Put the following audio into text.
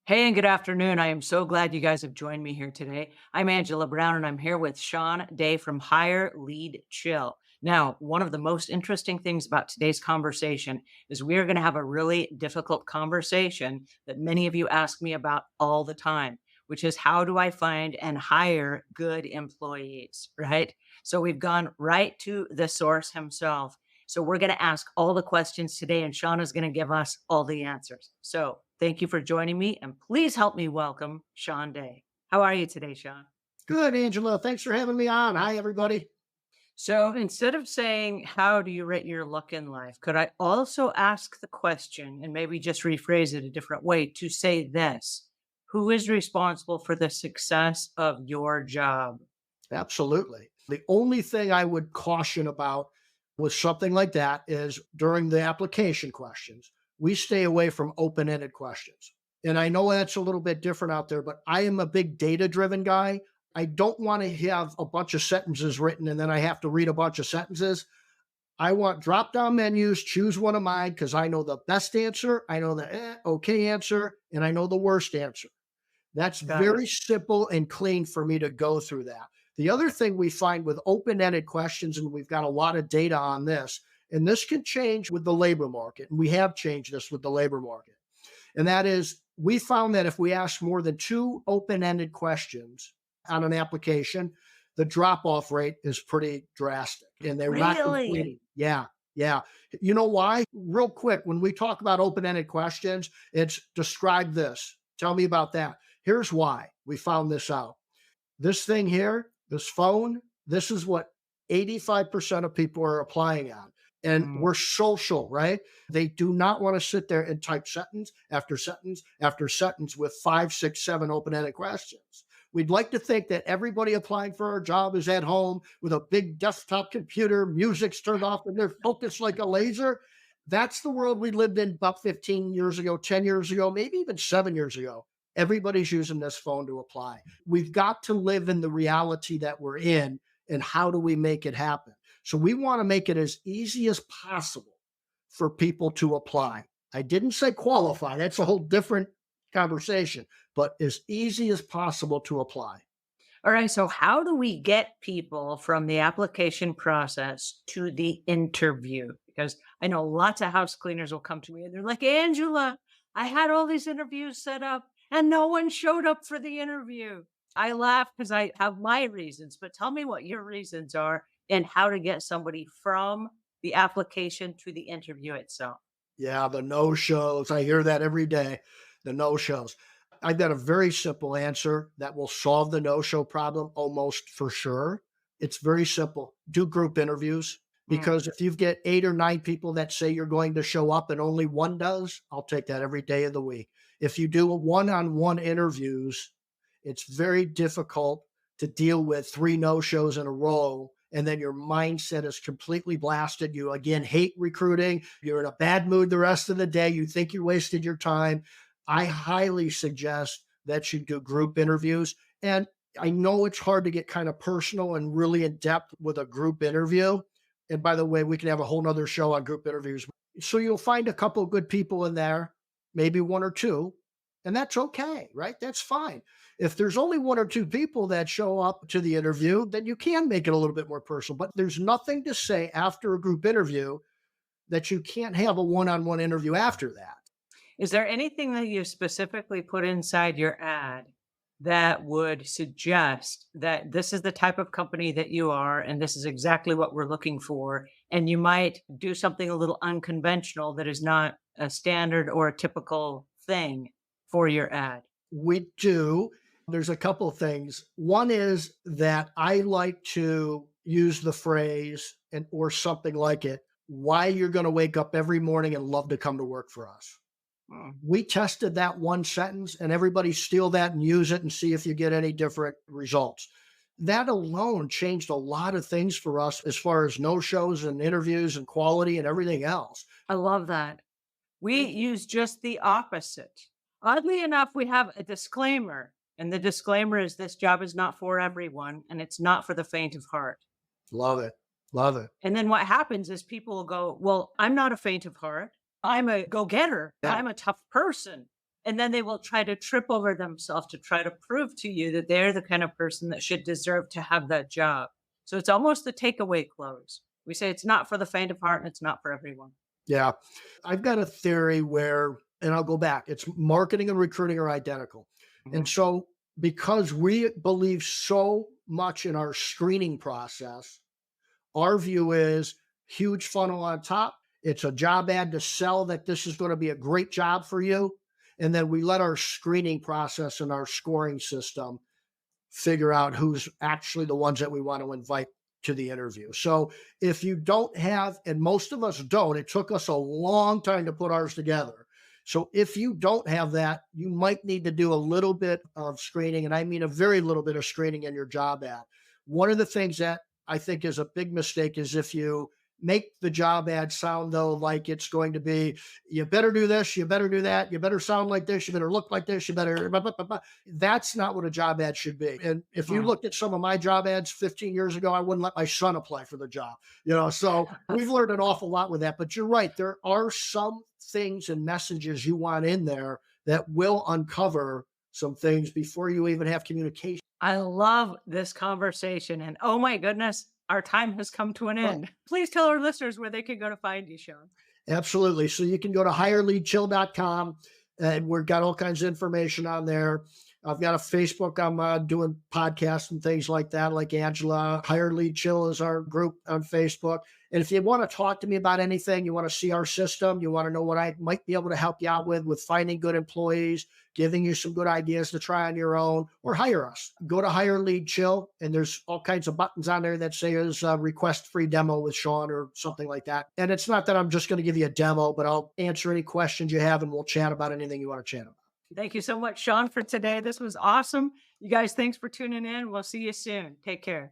Hey, and good afternoon. I am so glad you guys have joined me here today. I'm Angela Brown, and I'm here with Shawn Day from Hire, Lead, Chill. Now, one of the most interesting things about today's conversation is we are going to have a really difficult conversation that many of you ask me about all the time, which is how do I find and hire good employees, right? So we've gone right to the source himself. So we're going to ask all the questions today, and Shawn is going to give us all the answers. So thank you for joining me, and please help me welcome Shawn Day. How are you today, Shawn? Good, Angela. Thanks for having me on. Hi, everybody. So instead of saying, how do you rate your look in life? Could I also ask the question and maybe just rephrase it a different way to say this? Who is responsible for the success of your job? Absolutely. The only thing I would caution about with something like that is during the application questions, we stay away from open ended questions. And I know that's a little bit different out there, but I am a big data driven guy. I don't want to have a bunch of sentences written and then I have to read a bunch of sentences. I want drop down menus, choose one of mine because I know the best answer, I know the okay answer, and I know the worst answer. That's Got it. very simple and clean for me to go through that. The other thing we find with open ended questions, and we've got a lot of data on this, and this can change with the labor market, and we have changed this with the labor market. And that is, we found that if we ask more than two open ended questions on an application, the drop off rate is pretty drastic and they're not Really? completing. Yeah. Yeah. You know why? Real quick, when we talk about open ended questions, it's describe this. Tell me about that. Here's why we found this out. This thing here, this phone, this is what 85% of people are applying on. And Mm, we're social, right? They do not want to sit there and type sentence after sentence after sentence with five, six, seven open ended questions. We'd like to think that everybody applying for our job is at home with a big desktop computer, music's turned off, and they're focused like a laser. That's the world we lived in about 15 years ago, 10 years ago, maybe even 7 years ago. Everybody's using this phone to apply. We've got to live in the reality that we're in, and how do we make it happen? So we want to make it as easy as possible for people to apply. I didn't say qualify, that's a whole different conversation, but as easy as possible to apply. all right. So, how do we get people from the application process to the interview? Because I know lots of house cleaners will come to me and they're like, Angela, I had all these interviews set up and no one showed up for the interview. I laugh because I have my reasons, but tell me what your reasons are and how to get somebody from the application to the interview itself. Yeah, the no shows. I hear that every day. The no shows. I've got a very simple answer that will solve the no show problem almost for sure. It's very simple. Do group interviews Mm, because if you get eight or nine people that say you're going to show up and only one does, I'll take that every day of the week. If you do one on one interviews, it's very difficult to deal with three no shows in a row and then your mindset is completely blasted. You again hate recruiting. You're in a bad mood the rest of the day. You think you wasted your time. I highly suggest that you do group interviews. And I know it's hard to get kind of personal and really in depth with a group interview. And by the way, we can have a whole nother show on group interviews. So you'll find a couple of good people in there, maybe one or two, and that's okay, right? That's fine. If there's only one or two people that show up to the interview, then you can make it a little bit more personal. But there's nothing to say after a group interview that you can't have a one on one interview after that. is there anything that you specifically put inside your ad that would suggest that this is the type of company that you are and this is exactly what we're looking for? And you might do something a little unconventional that is not a standard or a typical thing for your ad. We do. There's a couple of things. One is that I like to use the phrase and or something like it, why you're going to wake up every morning and love to come to work for us. Mm. We tested that one sentence and everybody steal that and use it and see if you get any different results. That alone changed a lot of things for us as far as no shows and interviews and quality and everything else. I love that. We Thank you. use just the opposite. Oddly enough, we have a disclaimer, and the disclaimer is this job is not for everyone and it's not for the faint of heart. Love it. Love it. And then what happens is people will go, well, I'm not a faint of heart. I'm a go getter. Yeah. I'm a tough person. And then they will try to trip over themselves to try to prove to you that they're the kind of person that should deserve to have that job. So it's almost the takeaway close. We say it's not for the faint of heart and it's not for everyone. Yeah. I've got a theory where, and I'll go back, it's marketing and recruiting are identical. And Mhm. so, because we believe so much in our screening process, our view is huge funnel on top. It's a job ad to sell that this is going to be a great job for you. And then we let our screening process and our scoring system figure out who's actually the ones that we want to invite to the interview. So if you don't have, and most of us don't, it took us a long time to put ours together. So if you don't have that, you might need to do a little bit of screening, and I mean a very little bit of screening in your job ad. One of the things that I think is a big mistake is if you make the job ad sound though like it's going to be, you better do this, you better do that, you better sound like this, you better look like this, you better blah, blah, blah, blah. That's not what a job ad should be. And if you Mhm. looked at some of my job ads 15 years ago, I wouldn't let my son apply for the job. So we've learned an awful lot with that. But you're right, there are some things and messages you want in there that will uncover some things before you even have communication. I love this conversation. And oh my goodness, our time has come to an Well, end. Please tell our listeners where they can go to find you, Sean. absolutely. So you can go to hireleadchill.com, and we've got all kinds of information on there. I've got a Facebook. I'm doing podcasts and things like that, like Angela. Hire Lead Chill is our group on Facebook. And if you want to talk to me about anything, you want to see our system, you want to know what I might be able to help you out with finding good employees, giving you some good ideas to try on your own, or hire us. Go to Hire Lead Chill, and there's all kinds of buttons on there that say is request free demo with Shawn or something like that. And it's not that I'm just going to give you a demo, but I'll answer any questions you have and we'll chat about anything you want to chat about. Thank you so much, Sean, for today. This was awesome. You guys, thanks for tuning in. We'll see you soon. Take care.